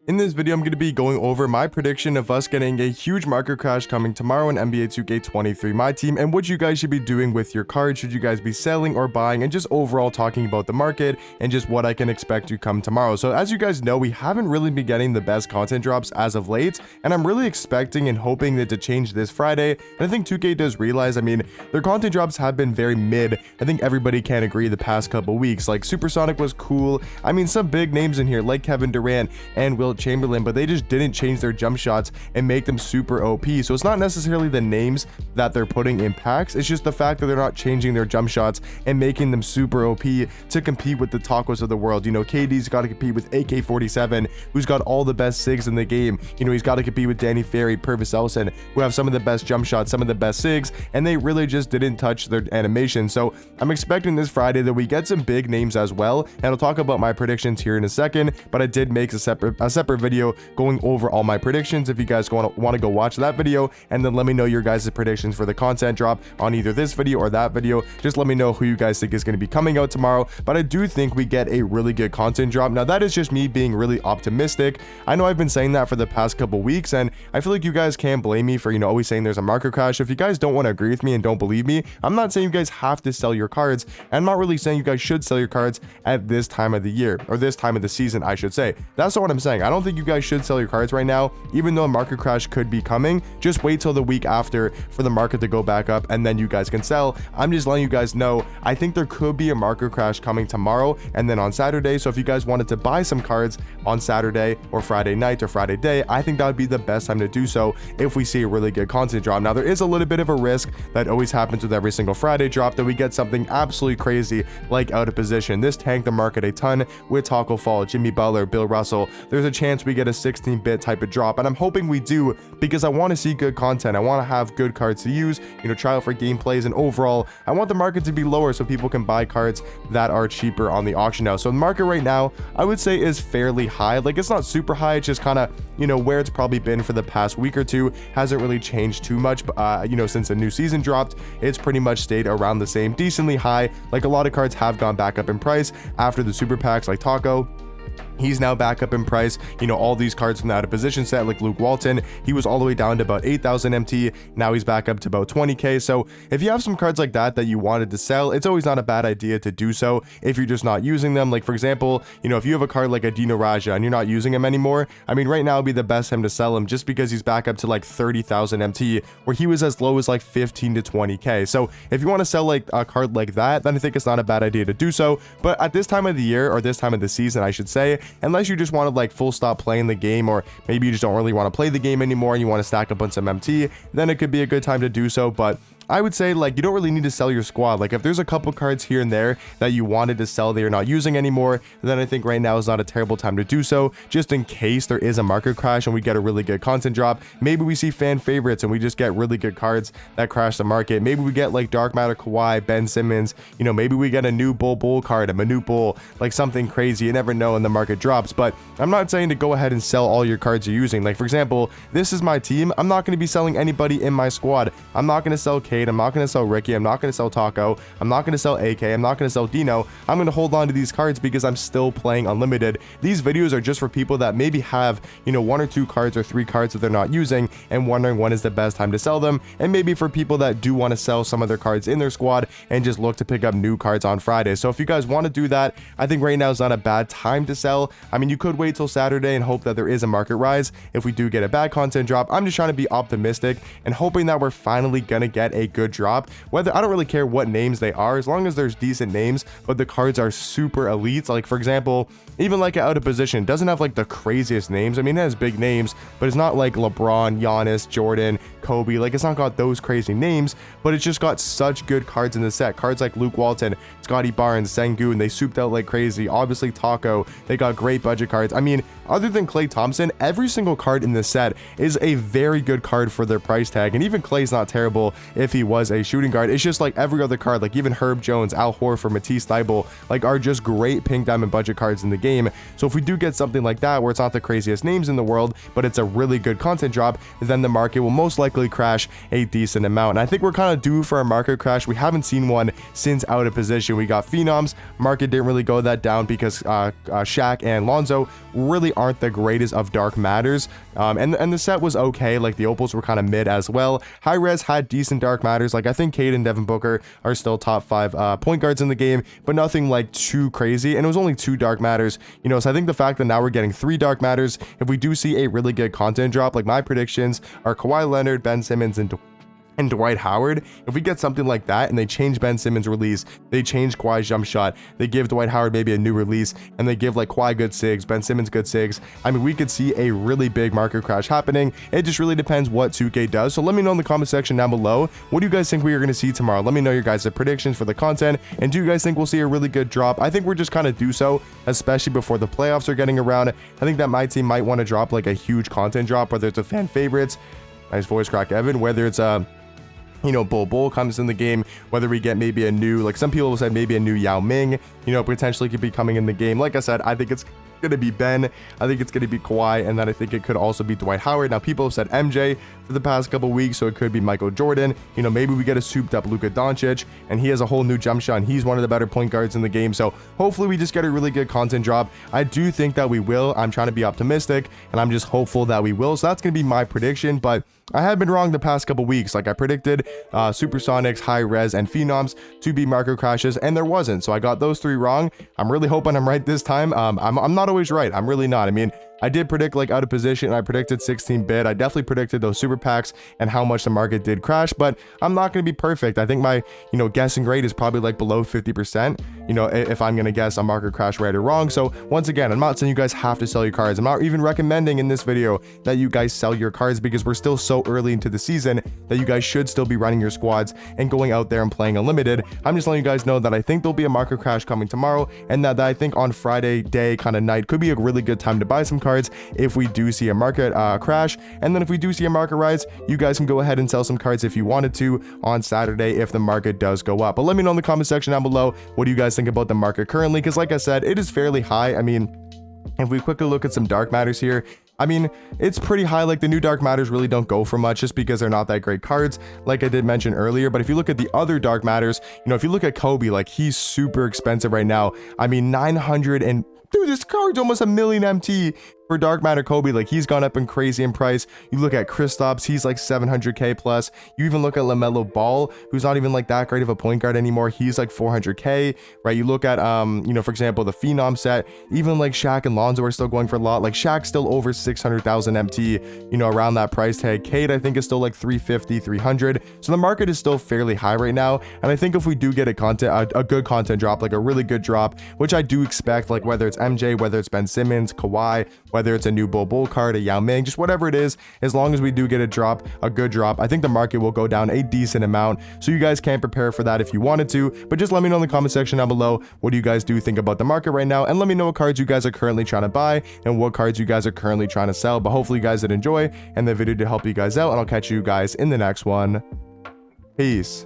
In this video, I'm going to be going over my prediction of us getting a huge market crash coming tomorrow in NBA 2K23 My Team, and what you guys should be doing with your cards. Should you guys be selling or buying, and just overall talking about the market and just what I can expect to come tomorrow. So as you guys know, we haven't really been getting the best content drops as of late, and I'm really expecting and hoping that to change this Friday. And I think 2K does realize, I mean, their content drops have been very mid. I think everybody can agree the past couple weeks. Like Supersonic was cool. I mean, some big names in here like Kevin Durant and Wilt Chamberlain, but they just didn't change their jump shots and make them super OP. So it's not necessarily the names that they're putting in packs, it's just the fact that they're not changing their jump shots and making them super OP to compete with the tacos of the world. You know, KD's got to compete with AK-47, who's got all the best SIGs in the game. You know, he's got to compete with Danny Ferry, Purvis Elson, who have some of the best jump shots, some of the best SIGs, and they really just didn't touch their animation. So I'm expecting this Friday that we get some big names as well, and I'll talk about my predictions here in a second, but I did make a separate video going over all my predictions. If you guys want to go watch that video, and then let me know your guys' predictions for the content drop on either this video or that video. Just let me know who you guys think is going to be coming out tomorrow. But I do think we get a really good content drop. Now that is just me being really optimistic. I know I've been saying that for the past couple weeks, and I feel like you guys can't blame me for, you know, always saying there's a market crash. If you guys don't want to agree with me and don't believe me, I'm not saying you guys have to sell your cards, and I'm not really saying you guys should sell your cards at this time of the year, or this time of the season, I should say. That's not what I'm saying. I don't think you guys should sell your cards right now, even though a market crash could be coming. Just wait till the week after for the market to go back up, and then you guys can sell. I'm just letting you guys know I think there could be a market crash coming tomorrow and then on Saturday. So if you guys wanted to buy some cards on Saturday or Friday night or Friday day, I think that would be the best time to do so if we see a really good content drop. Now there is a little bit of a risk that always happens with every single Friday drop, that we get something absolutely crazy like out of position. This tanked the market a ton with Taco Fall, Jimmy Butler, Bill Russell. There's a chance we get a 16-bit type of drop, and I'm hoping we do, because I want to see good content. I want to have good cards to use, you know, try out for gameplays, and overall I want the market to be lower so people can buy cards that are cheaper on the auction now. So the market right now, I would say, is fairly high. Like, it's not super high, it's just kind of, you know, where it's probably been for the past week or two. Hasn't really changed too much, you know, since the new season dropped. It's pretty much stayed around the same, decently high. Like, a lot of cards have gone back up in price after the super packs, like Taco. He's now back up in price. You know, all these cards from the out of position set, like Luke Walton, he was all the way down to about 8,000 MT. Now he's back up to about 20k. So if you have some cards like that you wanted to sell, it's always not a bad idea to do so if you're just not using them. Like, for example, you know, if you have a card like a Dino Raja and you're not using him anymore, I mean, right now would be the best time to sell him, just because he's back up to like 30,000 MT, where he was as low as like 15 to 20k. So if you want to sell like a card like that, then I think it's not a bad idea to do so. But at this time of the year, or this time of the season, I should say, unless you just want to like full stop playing the game, or maybe you just don't really want to play the game anymore and you want to stack up on some MT, then it could be a good time to do so. But I would say, like, you don't really need to sell your squad. Like, if there's a couple cards here and there that you wanted to sell that you're not using anymore, then I think right now is not a terrible time to do so, just in case there is a market crash and we get a really good content drop. Maybe we see fan favorites and we just get really good cards that crash the market. Maybe we get like Dark Matter Kawhi, Ben Simmons, you know, maybe we get a new Bull card, a Manute Bull, like something crazy. You never know when the market drops. But I'm not saying to go ahead and sell all your cards you're using. Like, for example, this is my team. I'm not going to be selling anybody in my squad. I'm not going to sell Cade, I'm not going to sell Ricky, I'm not going to sell Taco, I'm not going to sell AK, I'm not going to sell Dino. I'm going to hold on to these cards because I'm still playing unlimited. These videos are just for people that maybe have, you know, 1 or 2 cards or 3 cards that they're not using and wondering when is the best time to sell them, and maybe for people that do want to sell some of their cards in their squad and just look to pick up new cards on Friday. So if you guys want to do that, I think right now is not a bad time to sell. I mean, you could wait till Saturday and hope that there is a market rise if we do get a bad content drop. I'm just trying to be optimistic and hoping that we're finally gonna get a good drop. Whether, I don't really care what names they are, as long as there's decent names but the cards are super elite. Like, for example, even like out of position doesn't have like the craziest names. I mean, it has big names, but it's not like LeBron, Giannis, Jordan, Kobe. Like, it's not got those crazy names, but it's just got such good cards in the set. Cards like Luke Walton, Scotty Barnes, Sengun, they souped out like crazy. Obviously Taco, they got great budget cards. I mean, other than Klay Thompson, every single card in this set is a very good card for their price tag. And even Klay's not terrible if he was a shooting guard. It's just like every other card, like even Herb Jones, Al Horford, Matisse Thybulle, like are just great pink diamond budget cards in the game. So if we do get something like that, where it's not the craziest names in the world, but it's a really good content drop, then the market will most likely crash a decent amount. And I think we're kind of due for a market crash. We haven't seen one since Out of Position. We got Phenoms. Market didn't really go that down because Shaq and Lonzo really aren't the greatest of dark matters. And the set was okay. Like the opals were kind of mid as well. High res had decent dark matters. Like I think Cade and Devin Booker are still top 5 point guards in the game, but nothing like too crazy. And it was only 2 dark matters, you know. So I think the fact that now we're getting 3 dark matters, if we do see a really good content drop, like my predictions are Kawhi Leonard, Ben Simmons, and Dwight Howard. If we get something like that and they change Ben Simmons' release, they change Kawhi's jump shot, they give Dwight Howard maybe a new release, and they give like Kawhi good sigs, Ben Simmons good sigs, I mean, we could see a really big market crash happening. It just really depends what 2K does. So let me know in the comment section down below, what do you guys think we are going to see tomorrow? Let me know your guys' predictions for the content, and do you guys think we'll see a really good drop? I think we're just kind of due so, especially before the playoffs are getting around. I think that my team might want to drop like a huge content drop, whether it's a fan favorites, nice voice crack Evan, whether it's a you know, Bull comes in the game, whether we get maybe a new, like some people said maybe a new Yao Ming, you know, potentially could be coming in the game. Like I said, I think it's going to be Ben, I think it's going to be Kawhi, and then I think it could also be Dwight Howard. Now people have said MJ for the past couple weeks, so it could be Michael Jordan. You know, maybe we get a souped up Luka Doncic, and he has a whole new jump shot, and he's one of the better point guards in the game. So hopefully we just get a really good content drop. I do think that we will. I'm trying to be optimistic, and I'm just hopeful that we will. So that's going to be my prediction, but I have been wrong the past couple weeks. Like I predicted Supersonics, High Res, and Phenoms to be market crashes, and there wasn't. So I got those 3 wrong. I'm really hoping I'm right this time. I'm not always right. I'm really not. I mean, I did predict like Out of Position. I predicted 16-bit. I definitely predicted those super packs and how much the market did crash, but I'm not going to be perfect. I think my, you know, guessing rate is probably like below 50%, you know, if I'm going to guess a market crash right or wrong. So once again, I'm not saying you guys have to sell your cards. I'm not even recommending in this video that you guys sell your cards, because we're still so early into the season that you guys should still be running your squads and going out there and playing unlimited. I'm just letting you guys know that I think there'll be a market crash coming tomorrow, and that I think on Friday day kind of night could be a really good time to buy some cards if we do see a market crash. And then if we do see a market rise, you guys can go ahead and sell some cards if you wanted to on Saturday if the market does go up. But let me know in the comment section down below, what do you guys think about the market currently? Because like I said, it is fairly high. I mean, if we quickly look at some dark matters here, I mean, it's pretty high. Like the new dark matters really don't go for much just because they're not that great cards, like I did mention earlier. But if you look at the other dark matters, you know, if you look at Kobe, like he's super expensive right now. I mean, 900 and dude, this card's almost a million MT for dark matter Kobe. Like he's gone up in crazy in price. You look at Kristaps, he's like 700k plus. You even look at LaMelo Ball, who's not even like that great of a point guard anymore, he's like 400k, right? You look at you know, for example, the Phenom set, even like Shaq and Lonzo are still going for a lot. Like Shaq's still over 600,000 MT, you know, around that price tag. Cade I think is still like 350, 300. So the market is still fairly high right now, and I think if we do get a good content drop, like a really good drop, which I do expect, like whether it's MJ, whether it's Ben Simmons, Kawhi, whether it's a new Bull card, a Yao Ming, just whatever it is, as long as we do get a drop, a good drop, I think the market will go down a decent amount. So you guys can prepare for that if you wanted to, but just let me know in the comment section down below, what do you guys do think about the market right now, and let me know what cards you guys are currently trying to buy and what cards you guys are currently trying to sell. But hopefully you guys did enjoy and the video to help you guys out, and I'll catch you guys in the next one. Peace.